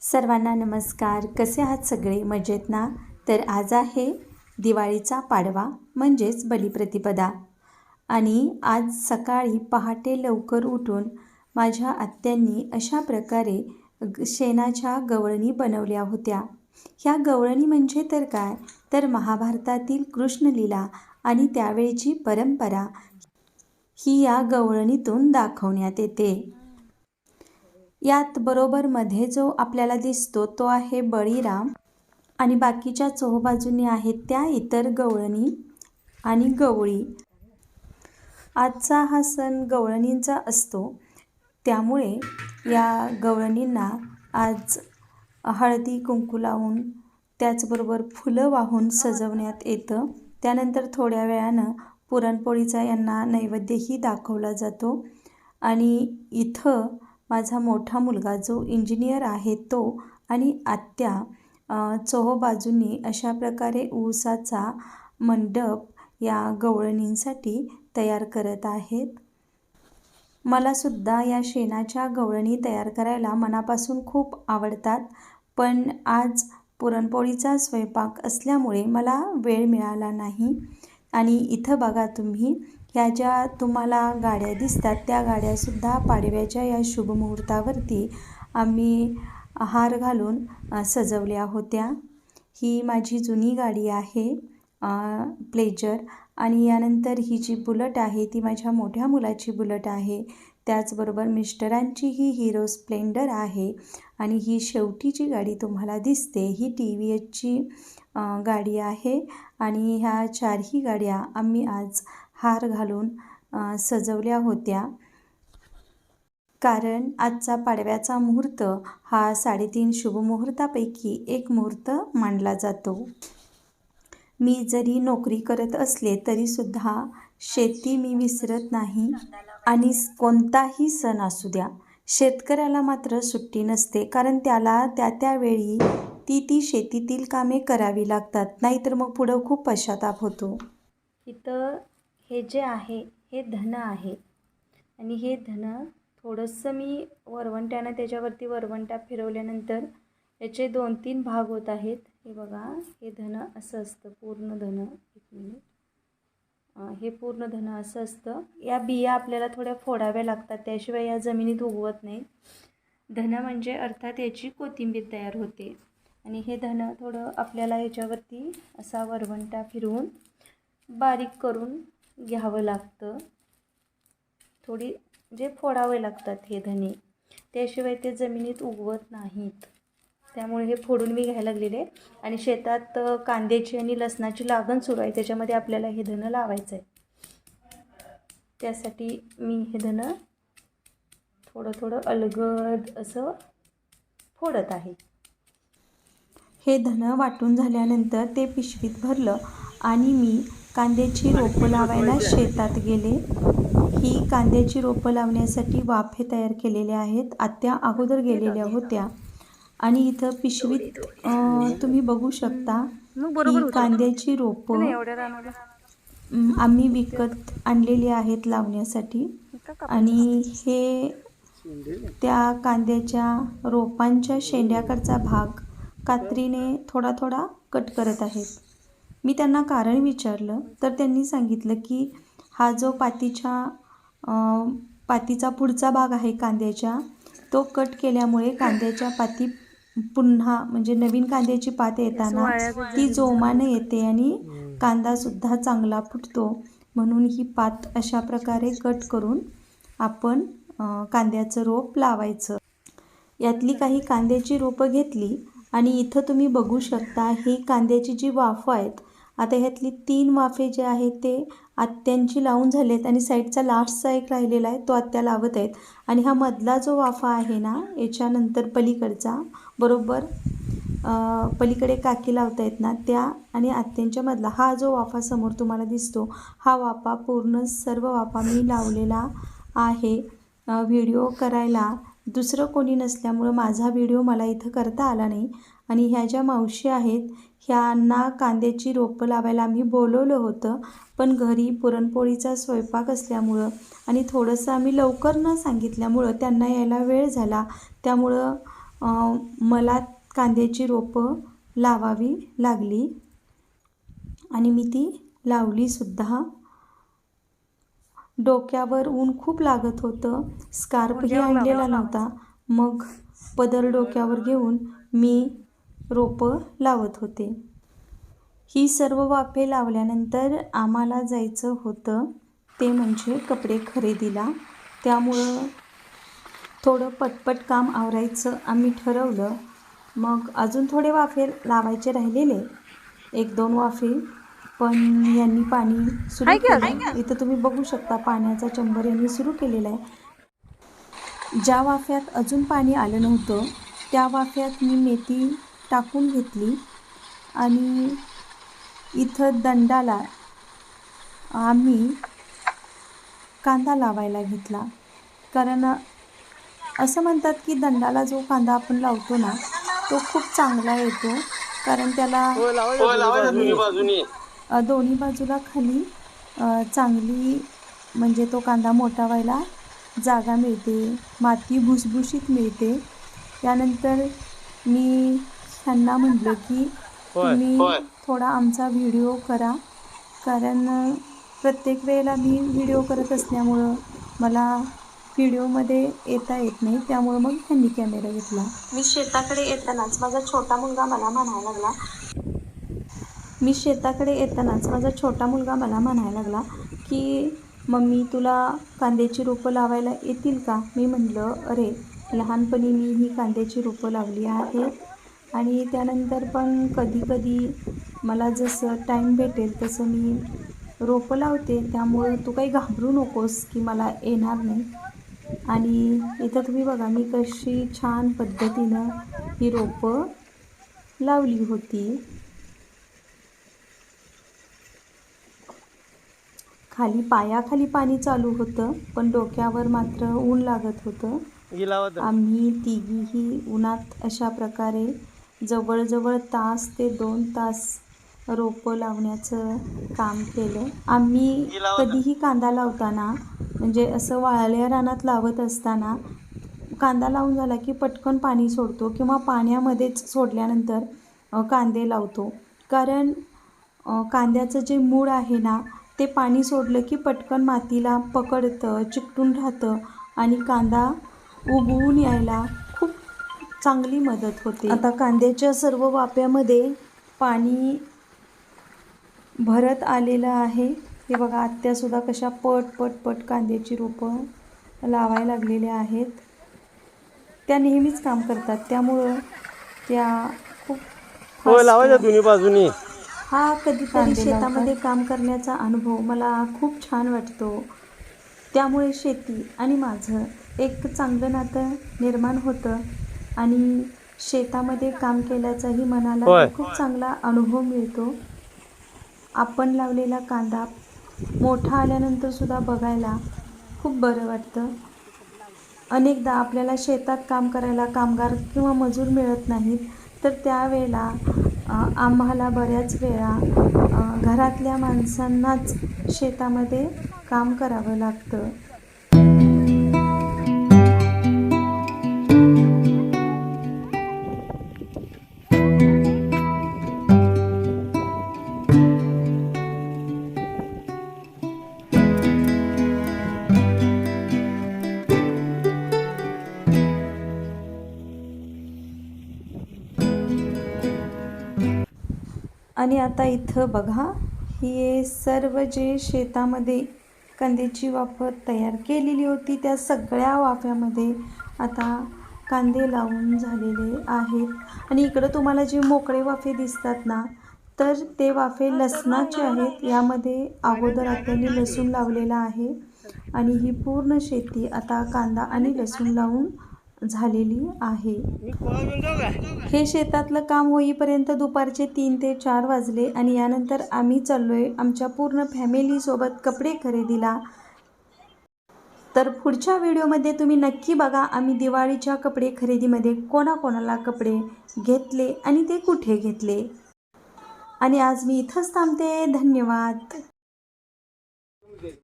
सर्वांना नमस्कार. कसे आहात सगळे? मजेत ना? तर आज आहे दिवाळीचा पाडवा म्हणजेच बलिप्रतिपदा आणि आज सकाळी पहाटे लवकर उठून माझ्या आत्यांनी अशा प्रकारे शेणाच्या गवळणी बनवल्या होत्या. ह्या गवळणी म्हणजे तर काय, तर महाभारतातील कृष्णलीला आणि त्यावेळची परंपरा ही या गवळणीतून दाखवण्यात येते. यात बरोबर मध्ये जो आपल्याला दिसतो तो आहे बळीराम आणि बाकीच्या चोहोबाजूंनी आहेत त्या इतर गवळणी आणि गवळी. आजचा हा सण गवळणींचा असतो, त्यामुळे या गवळणींना आज हळदी कुंकू लावून त्याचबरोबर फुलं वाहून सजवण्यात येतं. त्यानंतर थोड्या वेळानं पुरणपोळीचा यांना नैवेद्यही दाखवला जातो आणि इथं माझा मोठा मुलगा जो इंजिनियर आहे तो आणि आत्या चोहोबाजूंनी अशा प्रकारे ऊसाचा मंडप या गवळणींसाठी तयार करत आहेत. मलासुद्धा या शेणाच्या गवळणी तयार करायला मनापासून खूप आवडतात, पण आज पुरणपोळीचा स्वयंपाक असल्यामुळे मला वेळ मिळाला नाही. आणि इथं बघा तुम्ही, ह्या ज्या तुम्हाला गाड्या दिसतात त्या गाड्यासुद्धा पाडव्याच्या या शुभमुहूर्तावरती आम्ही हार घालून सजवल्या होत्या. ही माझी जुनी गाडी आहे प्लेजर, आणि यानंतर ही जी बुलट आहे ती माझ्या मोठ्या मुलाची बुलट आहे. त्याचबरोबर मिस्टरांची ही हिरो स्प्लेंडर आहे आणि ही शेवटी जी गाडी तुम्हाला दिसते ही TVSची गाडी आहे. आणि ह्या चारही गाड्या आम्ही आज हार घालून सजवल्या होत्या, कारण आजचा पाडव्याचा मुहूर्त हा 3.5 शुभमुहूर्तापैकी एक मुहूर्त मानला जातो. मी जरी नोकरी करत असले तरीसुद्धा शेती मी विसरत नाही आणि कोणताही सण असू द्या, शेतकऱ्याला मात्र सुट्टी नसते, कारण त्याला त्यावेळी ती शेतीतील कामे करावी लागतात, नाहीतर मग पुढं खूप पश्चाताप होतो. इथं हे जे आहे हे धन आहे आणि हे धन थोडंसं मी वरवंट्यानं त्याच्यावरती वरवंटा फिरवल्यानंतर याचे 2-3 भाग होत आहेत. हे बघा, हे धन असं असतं पूर्ण धन. एक मिनिट, हे पूर्ण धन असं असतं. या बिया आपल्याला थोड्या फोडाव्या लागतात, त्याशिवाय या जमिनीत उगवत नाही. धन म्हणजे अर्थात याची कोथिंबीर तयार होते. आणि हे धन थोडं आपल्याला याच्यावरती असा वरवंटा फिरवून बारीक करून घ्यावं लागतं. थोडी जे फोडावे लागतात हे धने, त्याशिवाय ते जमिनीत उगवत नाहीत. त्यामुळे हे फोडून मी घ्यायला लागलेले. आणि शेतात कांद्याची आणि लसणाची लागण सुरू आहे, त्याच्यामध्ये आपल्याला हे धनं लावायचं आहे. त्यासाठी मी हे धनं थोडं थोडं अलगद असं फोडत आहे. हे धनं वाटून झाल्यानंतर ते पिशवीत भरलं आणि मी कांद्याची रोपं लावायला शेतात गेले. ही कांद्याची रोपं लावण्यासाठी वाफे तयार केलेले आहेत. आत्या अगोदर गेलेल्या होत्या आणि इथं पिशवीत तुम्ही बघू शकता ही कांद्याची रोपं आम्ही विकत आणलेली आहेत लावण्यासाठी. आणि हे त्या कांद्याच्या रोपांच्या शेंड्याकडचा भाग कात्रीने थोडा थोडा कट करत आहेत. मी त्यांना कारण विचारलं तर त्यांनी सांगितलं की हा जो पातीचा पुढचा भाग आहे कांद्याच्या, तो कट केल्यामुळे कांद्याच्या पाती पुन्हा म्हणजे नवीन कांद्याची पात येताना ती जोमानं येते आणि कांदासुद्धा चांगला फुटतो. म्हणून ही पात अशा प्रकारे कट करून आपण कांद्याचं रोप लावायचं. यातली काही कांद्याची रोपं घेतली आणि इथं तुम्ही बघू शकता ही कांद्याची जी वाफं आहेत. आता ह्यातली 3 वाफे जे आहेत ते आत्यांची लावून झालेत आणि साईडचा लास्टचा एक राहिलेला आहे तो आत्या लावत आहेत. आणि हा मधला जो वाफा आहे ना, याच्यानंतर पलीकडचा बरोबर पलीकडे काकी लावत आहेत ना त्या आणि आत्यांच्या मधला हा जो वाफा समोर तुम्हाला दिसतो, हा वाफा पूर्ण सर्व वाफा मी लावलेला आहे. व्हिडिओ करायला दुसरं कोणी नसल्यामुळं माझा व्हिडिओ मला इथं करता आला नाही. आणि ह्या ज्या मावशी आहेत ह्यांना कांद्याची रोपं लावायला आम्ही बोलवलं होतं, पण घरी पुरणपोळीचा स्वयंपाक असल्यामुळं आणि थोडंसं आम्ही लवकर न सांगितल्यामुळं त्यांना यायला वेळ झाला. त्यामुळं मला कांद्याची रोपं लावावी लागली आणि मी ती लावलीसुद्धा. डोक्यावर ऊन खूप लागत होतं, स्कार्फही आणलेला नव्हता. मग पदर डोक्यावर घेऊन मी रोपं लावत होते. ही सर्व वाफे लावल्यानंतर आम्हाला जायचं होतं ते म्हणजे कपडे खरेदीला. त्यामुळं थोडं पटपट काम आवरायचं आम्ही ठरवलं. मग अजून थोडे वाफे लावायचे राहिलेले, 1-2 वाफे, पण यांनी पाणी सुरू केलं. इथं तुम्ही बघू शकता पाण्याचा चंबर यांनी सुरू केलेला आहे. ज्या वाफ्यात अजून पाणी आलं नव्हतं त्या वाफ्यात मी मेथी टाकून घेतली आणि इथं दंडाला आम्ही कांदा लावायला घेतला. कारण असं म्हणतात की दंडाला जो कांदा आपण लावतो ना तो खूप चांगला येतो, कारण त्याला दोन्ही बाजूला खाली चांगली म्हणजे तो कांदा मोठा व्हायला जागा मिळते, माती भुसभुशीत मिळते. त्यानंतर मी ह्यांना म्हटलं की तुम्ही थोडा आमचा व्हिडिओ करा, कारण प्रत्येक वेळेला मी व्हिडिओ करत असल्यामुळं मला व्हिडिओमध्ये येता येत नाही. त्यामुळं मग ह्यांनी कॅमेरा घेतला. मी शेताकडे येतानाच माझा छोटा मुलगा मला म्हणायला लागला की मम्मी तुला कांद्याची रोपं लावायला येतील का? मी म्हटलं अरे लहानपणी मी ही कांद्याची रोपं लावली आहेत आणि त्यानंतर पण कधी मला जसं टाईम भेटेल तसं मी रोपं लावते, त्यामुळं तू काही घाबरू नकोस की मला येणार नाही. आणि इथं तुम्ही बघा मी कशी छान पद्धतीनं ही रोपं लावली होती. खाली पायाखाली पाणी चालू होतं, पण डोक्यावर मात्र ऊन लागत होतं. आम्ही तिघीही उन्हात अशा प्रकारे जवळजवळ 1 तास ते 2 तास रोपं लावण्याचं काम केलं. आम्ही कधीही कांदा लावताना म्हणजे असं वाळल्या रानात लावत असताना कांदा लावून झाला की पटकन पाणी सोडतो किंवा पाण्यामध्येच सोडल्यानंतर कांदे लावतो. कारण कांद्याचं जे मूळ आहे ना ते पाणी सोडलं की पटकन मातीला पकडतं, चिकटून राहतं आणि कांदा उगवून यायला खूप चांगली मदत होते. आता कांद्याच्या सर्व वाफ्यामध्ये पाणी भरत आलेलं आहे. हे बघा आत्यासुद्धा कशा पट कांद्याची रोपं लावायला लागलेल्या आहेत. त्या नेहमीच काम करतात, त्यामुळं त्या खूप दोन्ही बाजूनी. हा कधीतरी शेतामध्ये काम करण्याचा अनुभव मला खूप छान वाटतो. त्यामुळे शेती आणि माझं एक चांगलं नातं निर्माण होतं आणि शेतामध्ये काम केल्याचाही मनाला खूप चांगला अनुभव मिळतो. आपण लावलेला कांदा मोठा आल्यानंतरसुद्धा बघायला खूप बरं वाटतं. अनेकदा आपल्याला शेतात काम करायला कामगार किंवा मजूर मिळत नाहीत, तर त्यावेळेला आम्हाला बऱ्याच वेळा घरातल्या माणसांनाच शेतामध्ये काम करावं लागतं. आणि आता इथं बघा हे सर्व जे शेतामध्ये कांद्याची वाफ तयार केलेली होती त्या सगळ्या वाफ्यामध्ये आता कांदे लावून झालेले आहेत. आणि इकडं तुम्हाला जे मोकळे वाफे दिसतात ना तर ते वाफे लसणाचे आहेत. यामध्ये अगोदर आत्याने लसूण लावलेला आहे आणि ही पूर्ण शेती आता कांदा आणि लसूण लावून झालेली आहे. हे शेतातलं काम होईपर्यंत दुपारचे 3 ते 4 वाजले आणि यानंतर आम्ही चाललोय आमच्या पूर्ण फॅमिलीसोबत कपडे खरेदीला. तर पुढच्या व्हिडिओमध्ये तुम्ही नक्की बघा आम्ही दिवाळीच्या कपडे खरेदीमध्ये कोणाकोणाला कपडे घेतले आणि ते कुठे घेतले. आणि आज मी इथंच थांबते. धन्यवाद.